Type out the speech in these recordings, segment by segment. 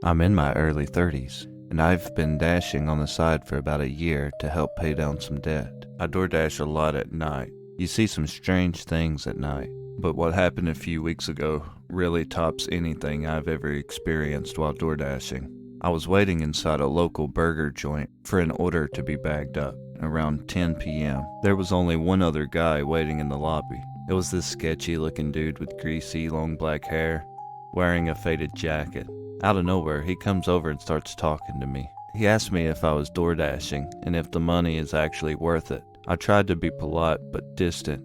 I'm in my early 30s, and I've been dashing on the side for about a year to help pay down some debt. I DoorDash a lot at night. You see some strange things at night, but what happened a few weeks ago really tops anything I've ever experienced while DoorDashing. I was waiting inside a local burger joint for an order to be bagged up. Around 10 p.m. There was only one other guy waiting in the lobby. It was this sketchy looking dude with greasy, long black hair, wearing a faded jacket. Out of nowhere, he comes over and starts talking to me. He asked me if I was DoorDashing and if the money is actually worth it. I tried to be polite but distant,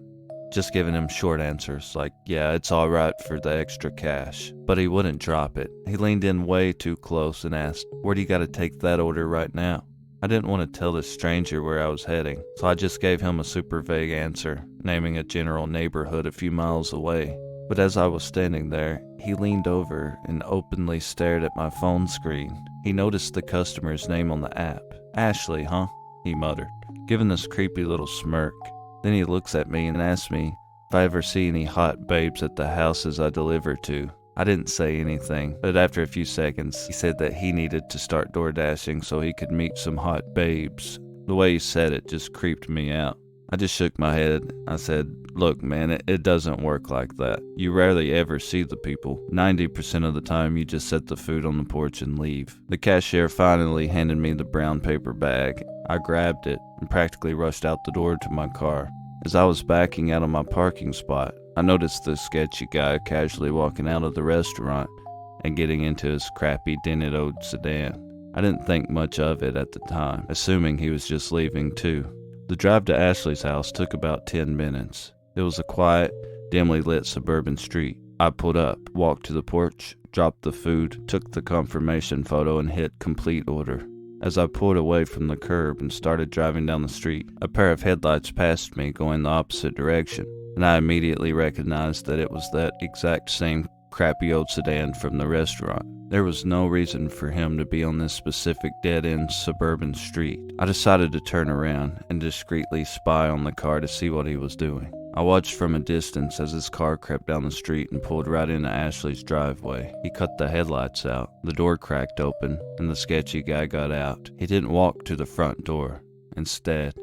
just giving him short answers like, yeah, it's alright for the extra cash. But he wouldn't drop it. He leaned in way too close and asked, where do you gotta take that order right now? I didn't want to tell this stranger where I was heading, so I just gave him a super vague answer, naming a general neighborhood a few miles away. But as I was standing there, he leaned over and openly stared at my phone screen. He noticed the customer's name on the app. Ashley, huh? He muttered, giving this creepy little smirk. Then he looks at me and asks me if I ever see any hot babes at the houses I deliver to. I didn't say anything, but after a few seconds, he said that he needed to start DoorDashing so he could meet some hot babes. The way he said it just creeped me out. I just shook my head. I said, look man, it doesn't work like that. You rarely ever see the people. 90% of the time you just set the food on the porch and leave. The cashier finally handed me the brown paper bag. I grabbed it and practically rushed out the door to my car. As I was backing out of my parking spot, I noticed this sketchy guy casually walking out of the restaurant and getting into his crappy dented old sedan. I didn't think much of it at the time, assuming he was just leaving too. The drive to Ashley's house took about 10 minutes. It was a quiet, dimly lit suburban street. I pulled up, walked to the porch, dropped the food, took the confirmation photo and hit complete order. As I pulled away from the curb and started driving down the street, a pair of headlights passed me going the opposite direction, and I immediately recognized that it was that exact same crappy old sedan from the restaurant. There was no reason for him to be on this specific dead-end suburban street. I decided to turn around and discreetly spy on the car to see what he was doing. I watched from a distance as his car crept down the street and pulled right into Ashley's driveway. He cut the headlights out, the door cracked open, and the sketchy guy got out. He didn't walk to the front door. Instead,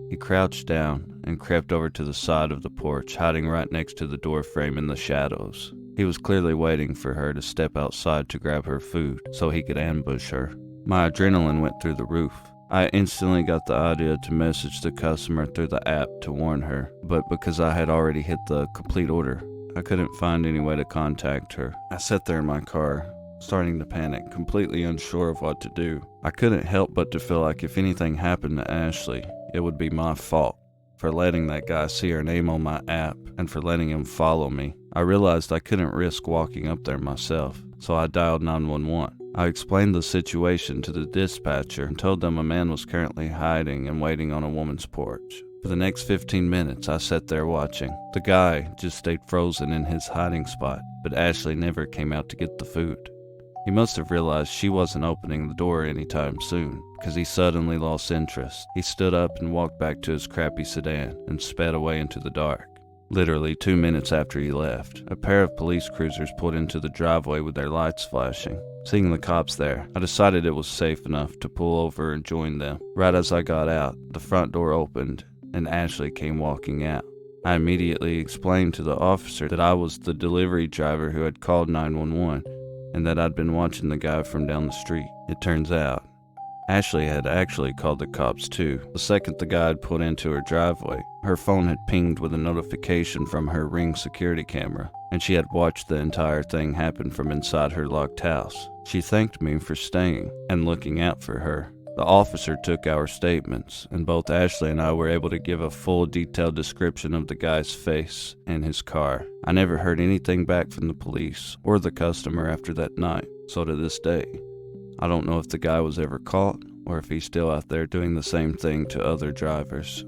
he crouched down and crept over to the side of the porch, hiding right next to the door frame in the shadows. He was clearly waiting for her to step outside to grab her food so he could ambush her. My adrenaline went through the roof. I instantly got the idea to message the customer through the app to warn her, but because I had already hit the complete order, I couldn't find any way to contact her. I sat there in my car, starting to panic, completely unsure of what to do. I couldn't help but to feel like if anything happened to Ashley, it would be my fault for letting that guy see her name on my app and for letting him follow me. I realized I couldn't risk walking up there myself, so I dialed 911. I explained the situation to the dispatcher and told them a man was currently hiding and waiting on a woman's porch. For the next 15 minutes, I sat there watching. The guy just stayed frozen in his hiding spot, but Ashley never came out to get the food. He must have realized she wasn't opening the door anytime soon, because he suddenly lost interest. He stood up and walked back to his crappy sedan and sped away into the dark. Literally 2 minutes after he left, a pair of police cruisers pulled into the driveway with their lights flashing. Seeing the cops there, I decided it was safe enough to pull over and join them. Right as I got out, the front door opened and Ashley came walking out. I immediately explained to the officer that I was the delivery driver who had called 911 and that I'd been watching the guy from down the street. It turns out, Ashley had actually called the cops too. The second the guy had pulled into her driveway, her phone had pinged with a notification from her Ring security camera, and she had watched the entire thing happen from inside her locked house. She thanked me for staying and looking out for her. The officer took our statements, and both Ashley and I were able to give a full detailed description of the guy's face and his car. I never heard anything back from the police or the customer after that night, so to this day, I don't know if the guy was ever caught or if he's still out there doing the same thing to other drivers.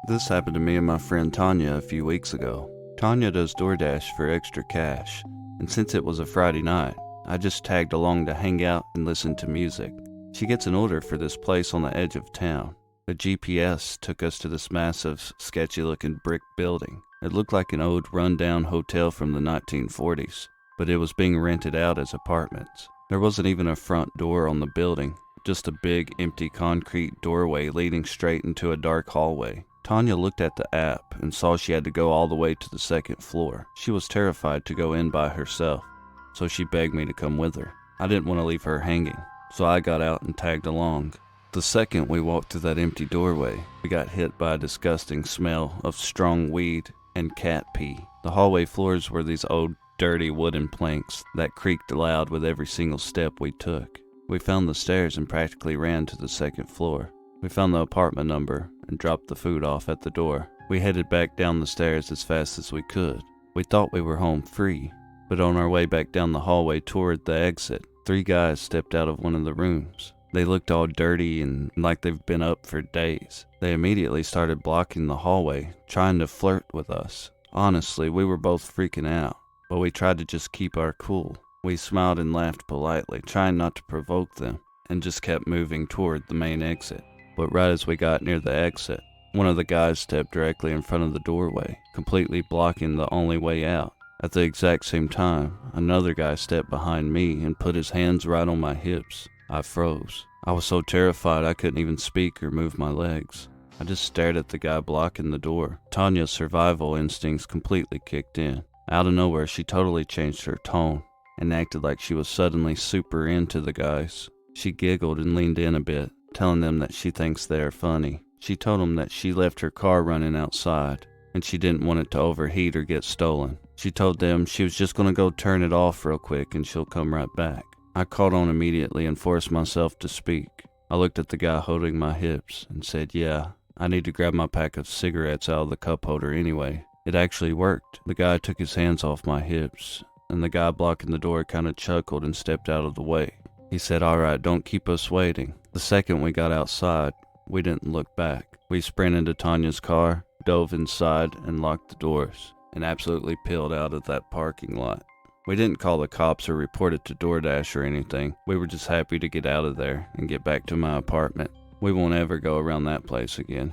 This happened to me and my friend Tanya a few weeks ago. Tanya does DoorDash for extra cash, and since it was a Friday night, I just tagged along to hang out and listen to music. She gets an order for this place on the edge of town. The GPS took us to this massive, sketchy-looking brick building. It looked like an old, run-down hotel from the 1940s. but it was being rented out as apartments. There wasn't even a front door on the building, just a big empty concrete doorway leading straight into a dark hallway. Tanya looked at the app and saw she had to go all the way to the second floor. She was terrified to go in by herself, so she begged me to come with her. I didn't want to leave her hanging, so I got out and tagged along. The second we walked through that empty doorway, we got hit by a disgusting smell of strong weed and cat pee. The hallway floors were these old, dirty wooden planks that creaked loud with every single step we took. We found the stairs and practically ran to the second floor. We found the apartment number and dropped the food off at the door. We headed back down the stairs as fast as we could. We thought we were home free, but on our way back down the hallway toward the exit, 3 guys stepped out of one of the rooms. They looked all dirty and like they've been up for days. They immediately started blocking the hallway, trying to flirt with us. Honestly, we were both freaking out, but we tried to just keep our cool. We smiled and laughed politely, trying not to provoke them, and just kept moving toward the main exit. But right as we got near the exit, one of the guys stepped directly in front of the doorway, completely blocking the only way out. At the exact same time, another guy stepped behind me and put his hands right on my hips. I froze. I was so terrified I couldn't even speak or move my legs. I just stared at the guy blocking the door. Tanya's survival instincts completely kicked in. Out of nowhere, she totally changed her tone and acted like she was suddenly super into the guys. She giggled and leaned in a bit, telling them that she thinks they are funny. She told them that she left her car running outside and she didn't want it to overheat or get stolen. She told them she was just going to go turn it off real quick and she'll come right back. I caught on immediately and forced myself to speak. I looked at the guy holding my hips and said, yeah, I need to grab my pack of cigarettes out of the cup holder anyway. It actually worked. The guy took his hands off my hips, and the guy blocking the door kind of chuckled and stepped out of the way. He said, all right, don't keep us waiting. The second we got outside, we didn't look back. We sprinted to Tanya's car, dove inside, and locked the doors, and absolutely peeled out of that parking lot. We didn't call the cops or report it to DoorDash or anything. We were just happy to get out of there and get back to my apartment. We won't ever go around that place again.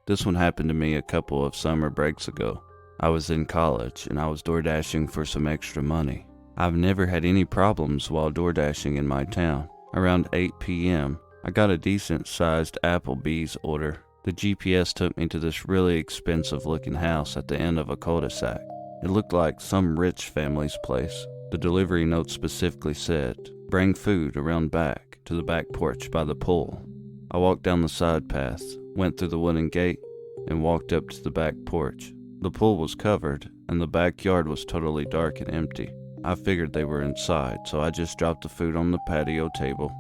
This one happened to me a couple of summer breaks ago. I was in college and I was DoorDashing for some extra money. I've never had any problems while DoorDashing in my town. Around 8 p.m., I got a decent-sized Applebee's order. The GPS took me to this really expensive-looking house at the end of a cul-de-sac. It looked like some rich family's place. The delivery note specifically said, bring food around back to the back porch by the pool. I walked down the side path, went through the wooden gate, and walked up to the back porch. The pool was covered, and the backyard was totally dark and empty. I figured they were inside, so I just dropped the food on the patio table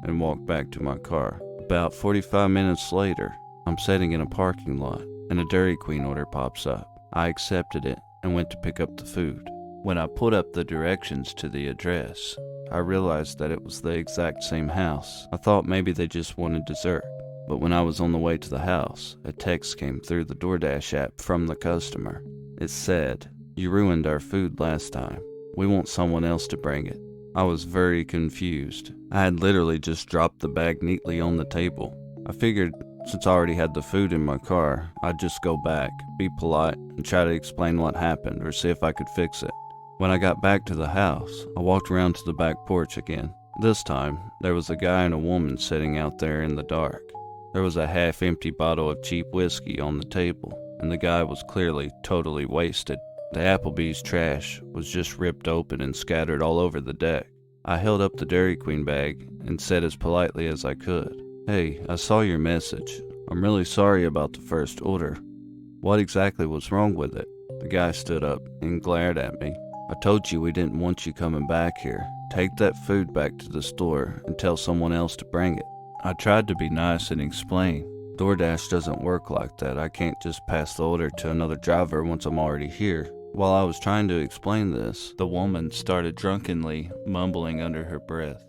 and walked back to my car. About 45 minutes later, I'm sitting in a parking lot, and a Dairy Queen order pops up. I accepted it and went to pick up the food. When I put up the directions to the address, I realized that it was the exact same house. I thought maybe they just wanted dessert. But when I was on the way to the house, a text came through the DoorDash app from the customer. It said, you ruined our food last time. We want someone else to bring it. I was very confused. I had literally just dropped the bag neatly on the table. I figured since I already had the food in my car, I'd just go back, be polite, and try to explain what happened or see if I could fix it. When I got back to the house, I walked around to the back porch again. This time, there was a guy and a woman sitting out there in the dark. There was a half-empty bottle of cheap whiskey on the table, and the guy was clearly totally wasted. The Applebee's trash was just ripped open and scattered all over the deck. I held up the Dairy Queen bag and said as politely as I could, hey, I saw your message. I'm really sorry about the first order. What exactly was wrong with it? The guy stood up and glared at me. I told you we didn't want you coming back here. Take that food back to the store and tell someone else to bring it. I tried to be nice and explain. DoorDash doesn't work like that. I can't just pass the order to another driver once I'm already here. While I was trying to explain this, the woman started drunkenly mumbling under her breath.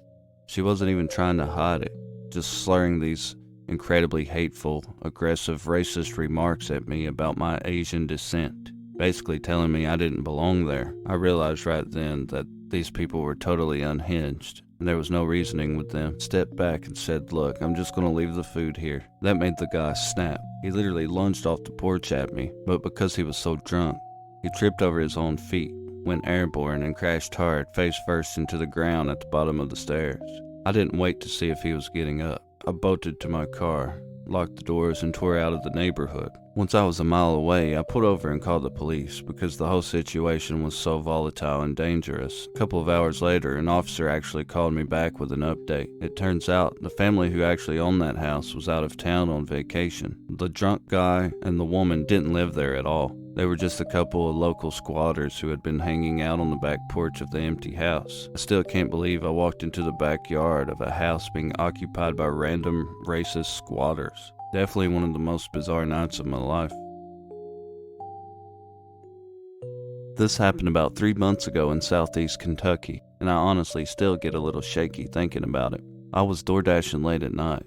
She wasn't even trying to hide it, just slurring these incredibly hateful, aggressive, racist remarks at me about my Asian descent, basically telling me I didn't belong there. I realized right then that these people were totally unhinged. and there was no reasoning with them. Stepped back and said, "Look, I'm just gonna leave the food here." That made the guy snap. He literally lunged off the porch at me, but because he was so drunk, he tripped over his own feet, went airborne, and crashed hard face first into the ground at the bottom of the stairs. I didn't wait to see if he was getting up. I bolted to my car, locked the doors, and tore out of the neighborhood. Once I was a mile away, I pulled over and called the police because the whole situation was so volatile and dangerous. A couple of hours later, an officer actually called me back with an update. It turns out the family who actually owned that house was out of town on vacation. The drunk guy and the woman didn't live there at all. They were just a couple of local squatters who had been hanging out on the back porch of the empty house. I still can't believe I walked into the backyard of a house being occupied by random racist squatters. Definitely one of the most bizarre nights of my life. This happened about 3 months ago in southeast Kentucky, and I honestly still get a little shaky thinking about it. I was DoorDashing late at night.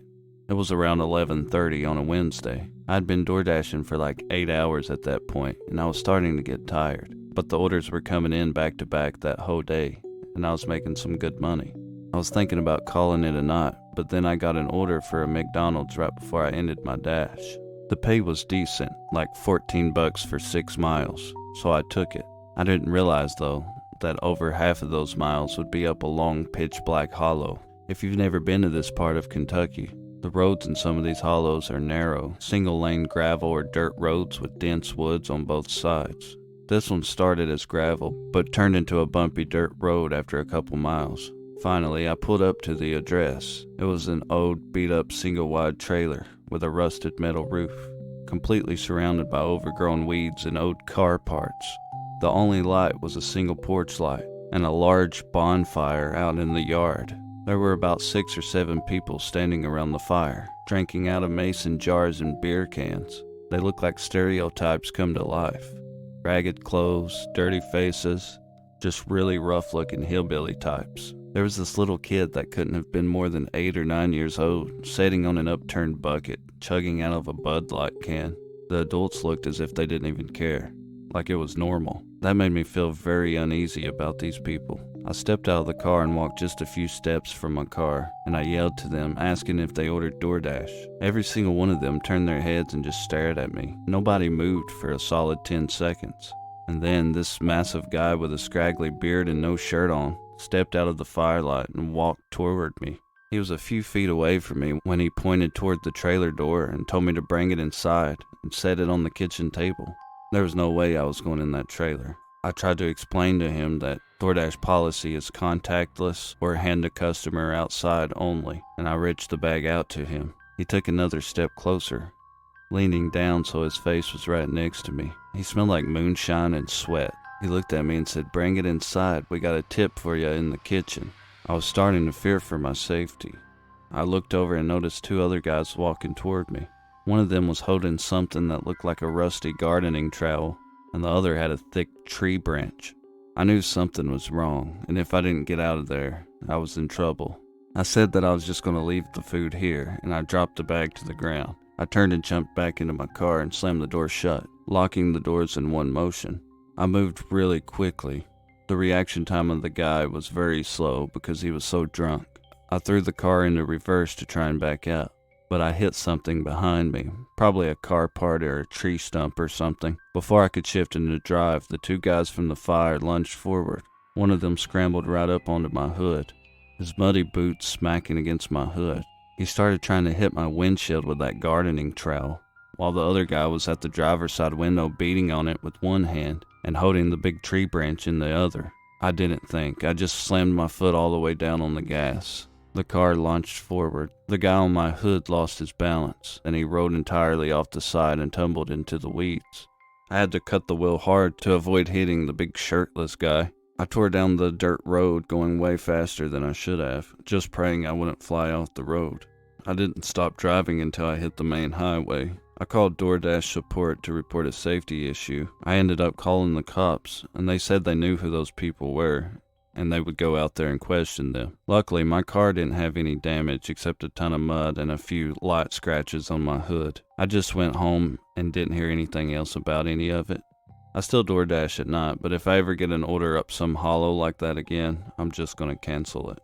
It was around 11:30 on a Wednesday. I'd been DoorDashing for like 8 hours at that point, and I was starting to get tired. But the orders were coming in back to back that whole day, and I was making some good money. I was thinking about calling it a night, but then I got an order for a McDonald's right before I ended my dash. The pay was decent, like $14 for 6 miles, so I took it. I didn't realize, though, that over half of those miles would be up a long pitch-black hollow. If you've never been to this part of Kentucky, the roads in some of these hollows are narrow, single-lane gravel or dirt roads with dense woods on both sides. This one started as gravel, but turned into a bumpy dirt road after a couple miles. Finally, I pulled up to the address. It was an old, beat-up single-wide trailer with a rusted metal roof, completely surrounded by overgrown weeds and old car parts. The only light was a single porch light and a large bonfire out in the yard. There were about 6 or 7 people standing around the fire, drinking out of mason jars and beer cans. They looked like stereotypes come to life. Ragged clothes, dirty faces, just really rough-looking hillbilly types. There was this little kid that couldn't have been more than 8 or 9 years old, sitting on an upturned bucket, chugging out of a Bud Light can. The adults looked as if they didn't even care, like it was normal. That made me feel very uneasy about these people. I stepped out of the car and walked just a few steps from my car, and I yelled to them, asking if they ordered DoorDash. Every single one of them turned their heads and just stared at me. Nobody moved for a solid 10 seconds. And then this massive guy with a scraggly beard and no shirt on stepped out of the firelight and walked toward me. He was a few feet away from me when he pointed toward the trailer door and told me to bring it inside and set it on the kitchen table. There was no way I was going in that trailer. I tried to explain to him that DoorDash policy is contactless or hand the customer outside only, and I reached the bag out to him. He took another step closer, leaning down so his face was right next to me. He smelled like moonshine and sweat. He looked at me and said, "Bring it inside. We got a tip for you in the kitchen." I was starting to fear for my safety. I looked over and noticed 2 other guys walking toward me. One of them was holding something that looked like a rusty gardening trowel, and the other had a thick tree branch. I knew something was wrong, and if I didn't get out of there, I was in trouble. I said that I was just going to leave the food here, and I dropped the bag to the ground. I turned and jumped back into my car and slammed the door shut, locking the doors in one motion. I moved really quickly. The reaction time of the guy was very slow because he was so drunk. I threw the car into reverse to try and back out, but I hit something behind me, probably a car part or a tree stump or something. Before I could shift into drive, the 2 guys from the fire lunged forward. One of them scrambled right up onto my hood, his muddy boots smacking against my hood. He started trying to hit my windshield with that gardening trowel, while the other guy was at the driver's side window beating on it with one hand and holding the big tree branch in the other. I didn't think. I just slammed my foot all the way down on the gas. The car launched forward. The guy on my hood lost his balance, and he rode entirely off the side and tumbled into the weeds. I had to cut the wheel hard to avoid hitting the big shirtless guy. I tore down the dirt road, going way faster than I should have, just praying I wouldn't fly off the road. I didn't stop driving until I hit the main highway. I called DoorDash support to report a safety issue. I ended up calling the cops, and they said they knew who those people were, and they would go out there and question them. Luckily, my car didn't have any damage except a ton of mud and a few light scratches on my hood. I just went home and didn't hear anything else about any of it. I still DoorDash at night, but if I ever get an order up some hollow like that again, I'm just going to cancel it.